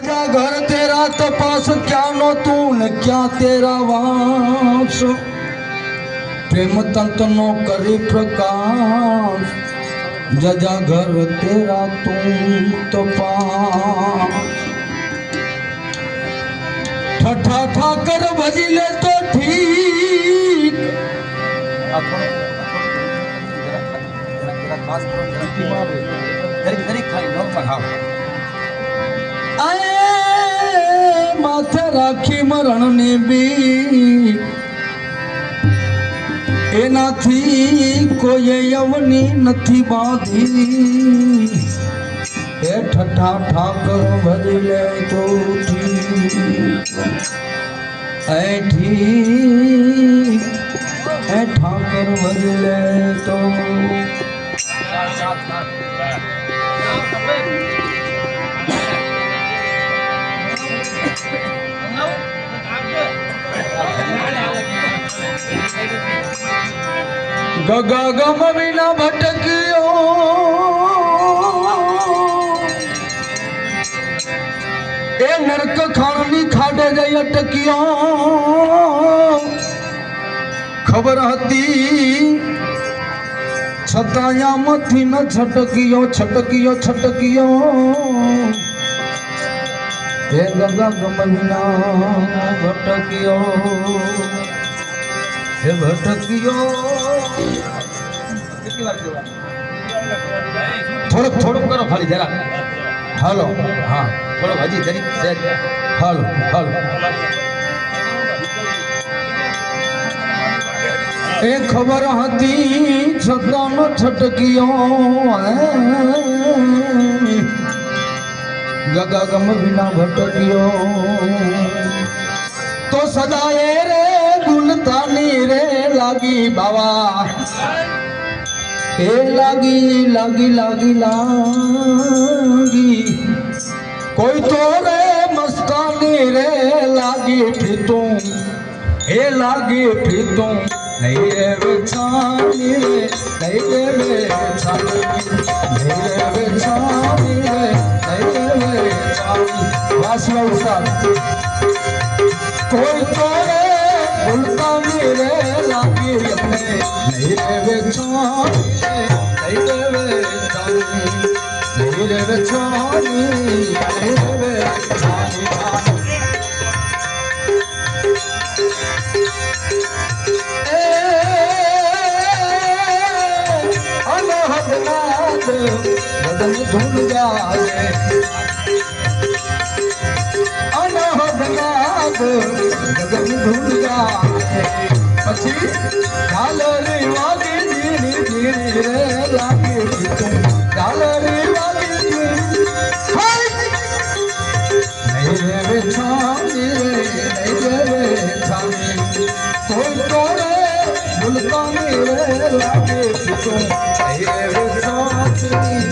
क्या घर तेरा तपास क्या नो तू न क्या तेरा वास प्रेम तंत नो करी प्रकाश जजा घर तेरा तू तपास ठठा ठाकर भजी ले तो ठीक माथे राखी मरण ने बी एनाथी कोई यवनी नथी बाधी ए ठठा ठाकर भजी ले तो ठीक ए ठाकर भजी ले तो गगा गम बिना भटकियो ए नरक खानी खाडे गई अटकियो खबर हती छताया मथी न छटकियो छटकियो छटकियो ए गगा गम बिना भटकियो हे भटकियो थोड़ो थोड़ो करो खाली जरा हेलो हाँ थोड़ो भाजी जरी हेलो हेलो ए खबर हती छता न छटकियो गगा गम बिना भटकियो तो सदाए रे गुलतानी रे लागी बाबा ए लागी लागी लागी लागी कोई तो रे मस्तानी रे लागी प्रीतों ए लागी प्रीतों नहीं रे बेचानी रे नहीं रे बेचानी नहीं रे बेचानी रे नहीं रे बेचानी वासना उस्ताद कोई तो रे गुलतानी रे लागी अपने नहीं रे बेचानी नहीं रे बेचानी नहीं रे बेचानी नहीं रे बेचानी बदन धुल जाए अनहदनाद बदन धुल जाए पछी झालरी वागी धीरे धीरे रे लागे झालरी वागी नहीं रे बेचानी नहीं रे बेचानी कोई तो रे गुलतानी रे लागे नहीं रे बेचानी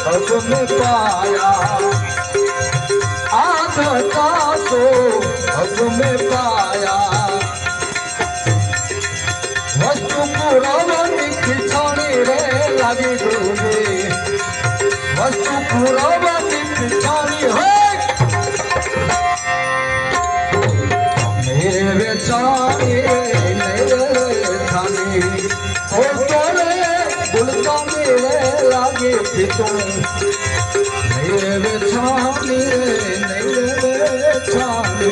हज में पाया आधता सो हज में पाया वस्तु पुरानी पिछाड़ी रे लगी डूबे वस्तु पुरानी पिछाड़ी है मेरे बेचारी मेरे बेचारी ओ तोरे गुलतानी रे लागे प्रीतों मेरे बेचानी रे मेरे बेचानी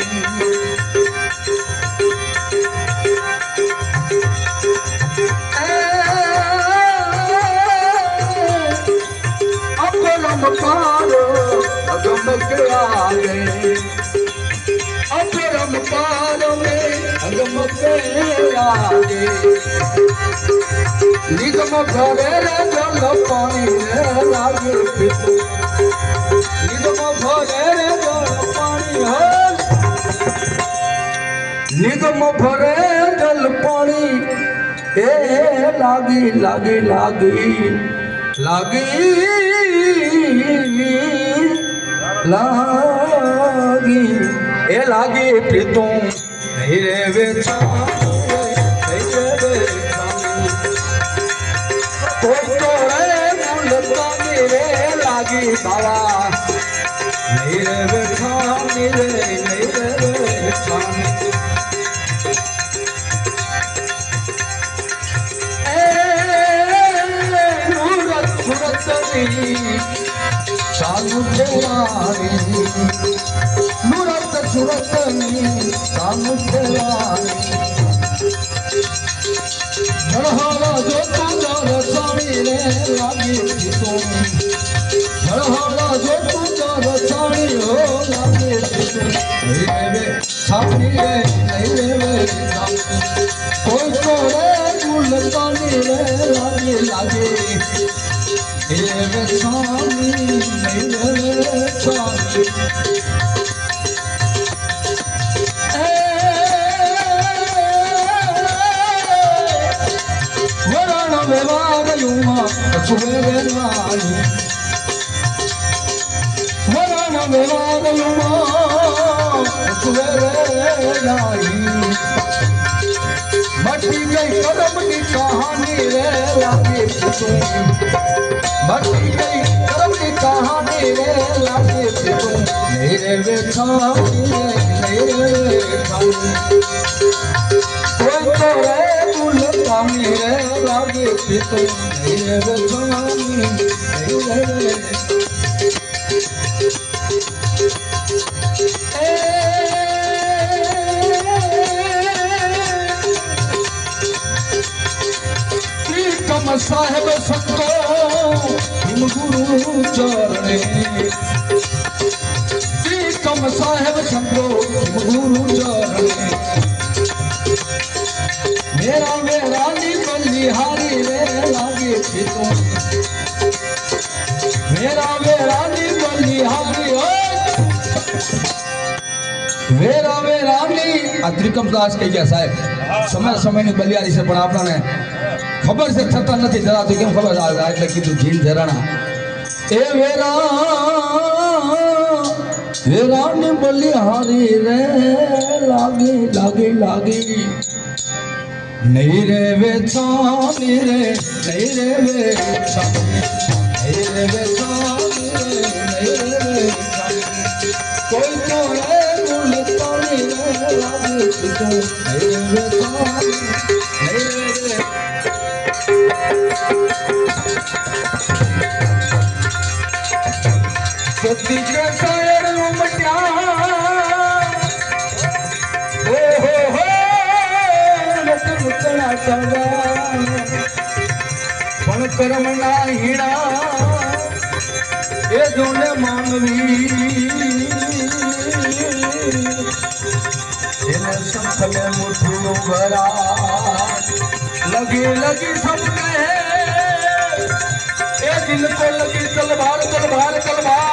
अपरम पारो अगम के आगे अपरम पारो में अगम के आगे निगम भरे रे जल पानी रे लागे प्रीतों निगम भरे रे जल पानी है निगम भरे जल पानी ए लागी लागी लागी लागी लागी એ લાગી પ્રીતું નહીં રે કોઈ તો રે મુલતાની રે લાગી બાવા નહીં રે વેઠાની રે નહીં રે વેઠાની સાનુ ખેલાણી નુરત સુરતની સાનુ ખેલાણી જળહારા જો તું રસાણી રે લાગી તું જળહારા જો તું રસાણી હો લાગી તું નહીં રે છાપની રે નહીં રે કોઈ તો રે મુલતાની રે લાગી લાગી Eve sami, eve sami. Varana vevara yuma, suverani. Varana vevara yuma, suverani. मट्टी गई करम की कहानी रे लागे तुम मट्टी गई करम की कहानी रे लागे तुम मेरे बेचारी मेरे बेचारी कोई तो रे मुलतानी रे लागे तुम मेरे बेचारी मेरे साहेब संतो हिम गुरु चरणे प्रीतम साहेब संतो हिम गुरु चरणे मेरा वेरानी बलिहारी रे लागे तुम मेरा वेरानी बलिहारी मेरा वेरानी त्रिकम दास कही गया साहेब समय समय ની બલિયારી છે પણ આપણને खबर से छता नहीं जरा तो केम खबर એટલે કીધું જીન જરાણા એ વેરાની બલિહારી રે લાગી લાગી લાગી નહીં રે વેચાની રે નહીં રે વેચાની નહીં રે વેચાની રે નહીં રે વેચાની કોઈ તો રે મુલતાની રે લાગી તો નહીં રે વેચાની નહીં રે सती के शायर उमट्या हो रत मुकला तवा पण कर्म ना हीड़ा ए जोने मानवी इने संख में मुठियो भरा लगी लगी सब कहे ए दिल को लगी तलवार तलवार तलवार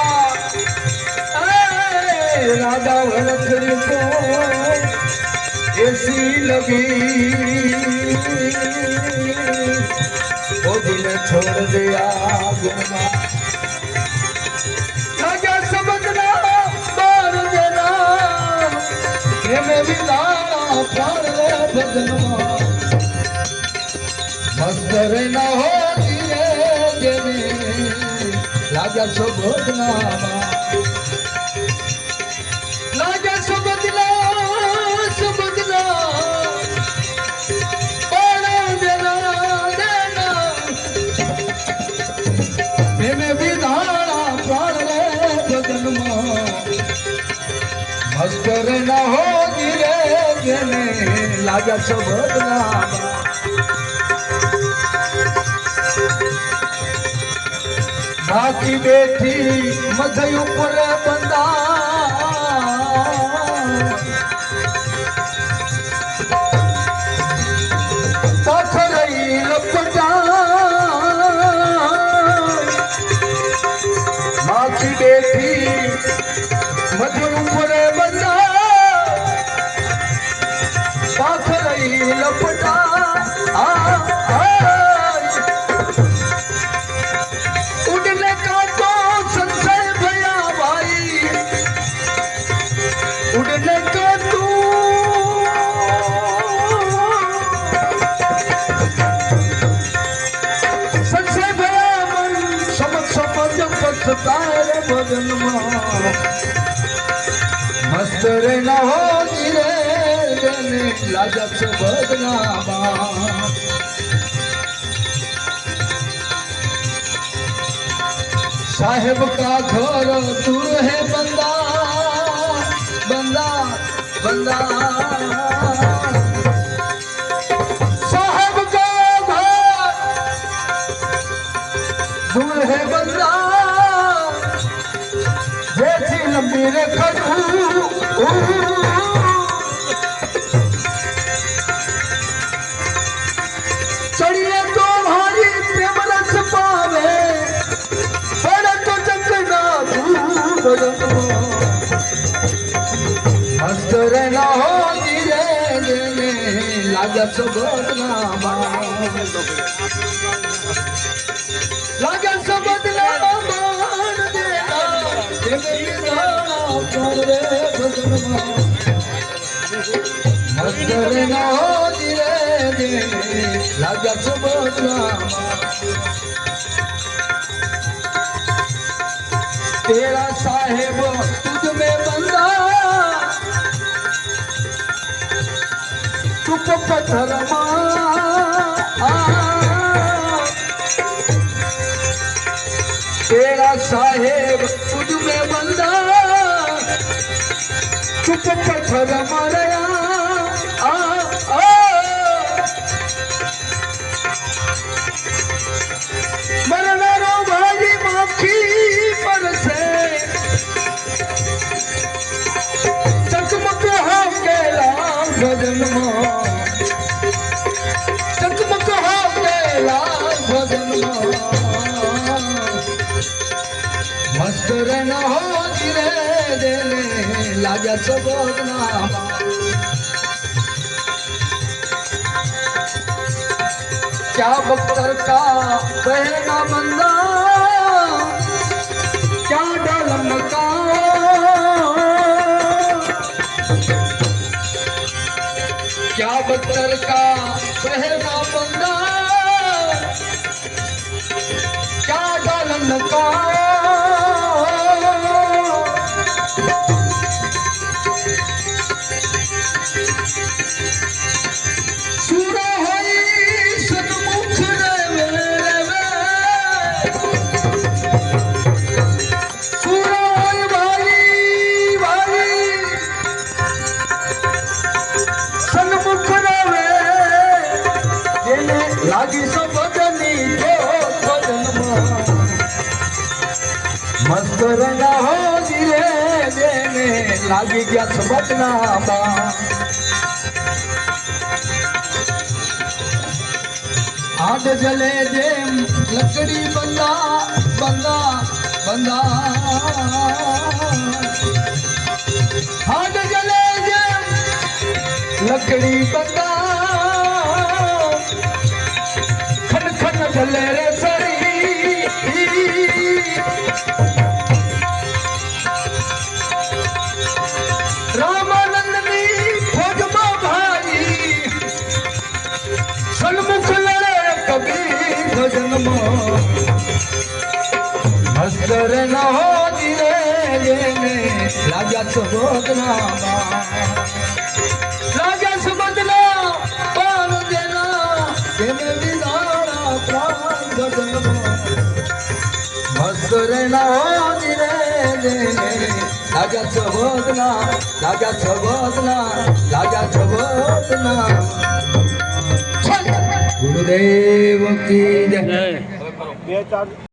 राजा भरतरी को ऐसी लगी वो दिल छोड़ दिया राजा समझना मार देना में भी दाना प्राण ले बदनमा मस्त रहना हो धीरे देने राजा समझना राजा समझना समझना बड़ा देना देना में भी दाना प्राण ले बदनमा मस्त रहना हो धीरे देने राजा समझना बाकी बेटी मधु ऊपर बंदा पाखरई लपटा बाकी बेटी मधु ऊपर बंदा पाखरई लपटा उड़ने का तो संशय भया भाई मस्तार भजन मस्त रे न हो धीरे देने लाजक बदना साहेब का घर दूर है बंदा बंदा बंदा साहेब का घर दूर है बंदा जैसी लंबी रे खड़ू चढ़िए तो भारी प्रेम रस पावे मस्त रहना हो धीरे देने लागत बदला लागत बदला मान देना मस्त रहना हो धीरे देने लागत बदला तेरा साहेब तुझ में बंदा चुप पत्थर तेरा साहेब तुझ में बंदा चुप पत्थर मारया मरना रो भाई माखी पर से चकमक हो के लाल भजन चकमक हो के लाल भजन मस्त रहना हो धीरे देने लाजा सबना क्या बख्तर का बहना बंदा क्या डालम का क्या बख्तर का बहना बंदा क्या डालम का लागी सबनी तो भजन मस्त रहना हो धीरे देने लागी गया सबना आग जले दे लकड़ी बंदा बंदा बंदा आग जले दे लकड़ी बंदा चले रे सरी रामानंदनी भोजमा भाई सन्मुख लड़े कबीर भजन मस्त रहना हो धीरे देने लाजा सबदना लाजा सबदना पान देना मस्त रहना हो धीरे देने लाजा सबदना लाजा सबदना लाजा सबदना गुरुदेव की जय।